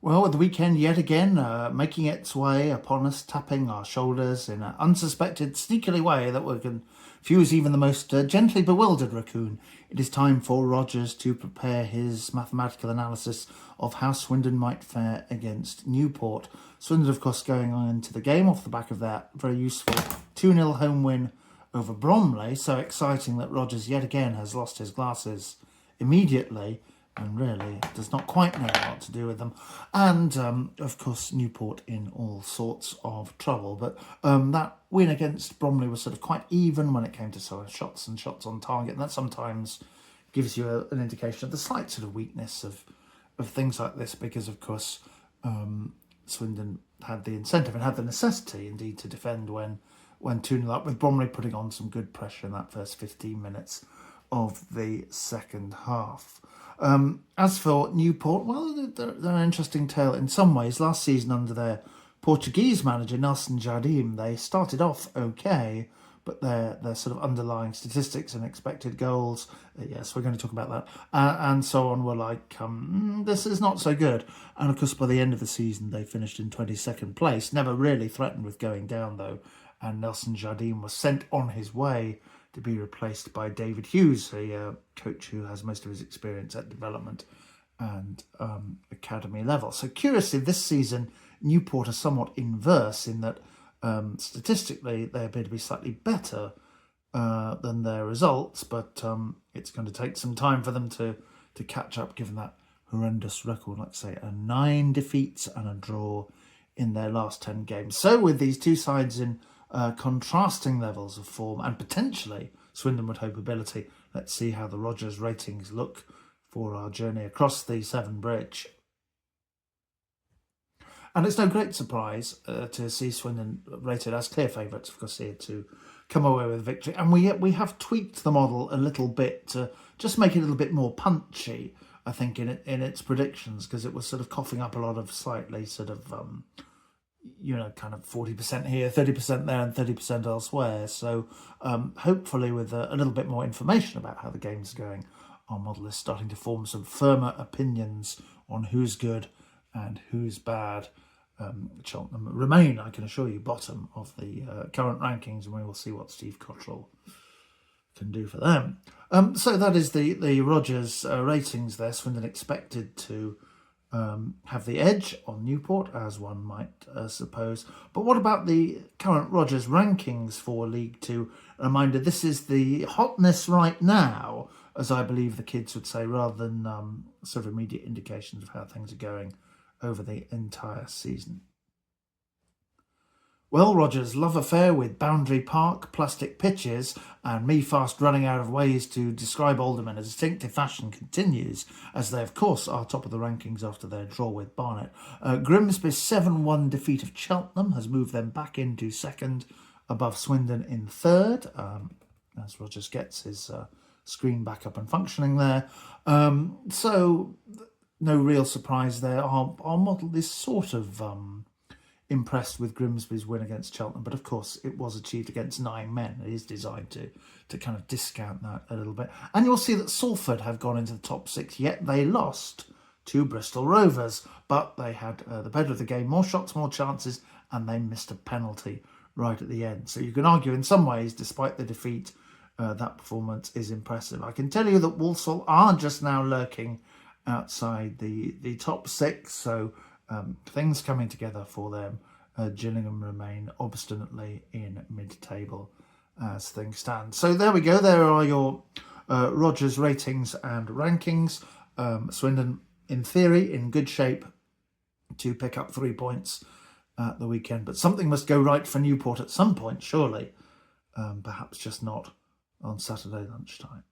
Well, the weekend yet again making its way upon us, tapping our shoulders in an unsuspected, sneakily way that would confuse even the most gently bewildered raccoon. It is time for Rogers to prepare his mathematical analysis of how Swindon might fare against Newport. Swindon, of course, going on into the game off the back of that very useful 2-0 home win over Bromley. So exciting that Rogers yet again has lost his glasses immediately and really does not quite know what to do with them. And, of course, Newport in all sorts of trouble. But that win against Bromley was sort of quite even when it came to sort of shots and shots on target. And that sometimes gives you an indication of the slight sort of weakness of things like this because, of course, Swindon had the incentive and had the necessity, indeed, to defend when 2-0 up, with Bromley putting on some good pressure in that first 15 minutes of the second half. As for Newport, well, they're an interesting tale in some ways. Last season under their Portuguese manager, Nelson Jardim, they started off okay, but their sort of underlying statistics and expected goals, yes, we're going to talk about that, and so on, were like, this is not so good. And of course, by the end of the season, they finished in 22nd place, never really threatened with going down, though, and Nelson Jardim was sent on his way to be replaced by David Hughes, a coach who has most of his experience at development and academy level. So curiously, this season, Newport are somewhat inverse in that statistically they appear to be slightly better than their results, but it's going to take some time for them to catch up, given that horrendous record, let's say, 9 defeats and a draw in their last 10 games. So with these two sides in contrasting levels of form and potentially, Swindon would hope, ability, let's see how the Rogers ratings look for our journey across the Severn Bridge. And it's no great surprise to see Swindon rated as clear favourites, of course, here to come away with victory. And we have tweaked the model a little bit to just make it a little bit more punchy, I think, in its predictions, because it was sort of coughing up a lot of slightly sort of kind of 40% here, 30% there, and 30% elsewhere. So hopefully with a little bit more information about how the game's going, our model is starting to form some firmer opinions on who's good and who's bad. Cheltenham remain, I can assure you, bottom of the current rankings, and we will see what Steve Cottrell can do for them. So that is the Rogers ratings there. Swindon expected to have the edge on Newport, as one might suppose. But what about the current Rogers rankings for League Two? A reminder, this is the hotness right now, as I believe the kids would say, rather than sort of immediate indications of how things are going over the entire season. Well, Rogers' love affair with Boundary Park, plastic pitches, and me fast running out of ways to describe Oldham in a distinctive fashion continues, as they, of course, are top of the rankings after their draw with Barnet. Grimsby's 7-1 defeat of Cheltenham has moved them back into second, above Swindon in third, as Rogers gets his screen back up and functioning there. So, no real surprise there. Our model is sort of impressed with Grimsby's win against Cheltenham, but of course it was achieved against 9 men. It is designed to kind of discount that a little bit. And you'll see that Salford have gone into the top 6, yet they lost to Bristol Rovers, but they had the better of the game, more shots, more chances, and they missed a penalty right at the end. So you can argue in some ways, despite the defeat, that performance is impressive. I can tell you that Walsall are just now lurking outside the top 6, so things coming together for them. Gillingham remain obstinately in mid-table as things stand. So there we go. There are your Rogers ratings and rankings. Swindon, in theory, in good shape to pick up 3 points at the weekend. But something must go right for Newport at some point, surely. Perhaps just not on Saturday lunchtime.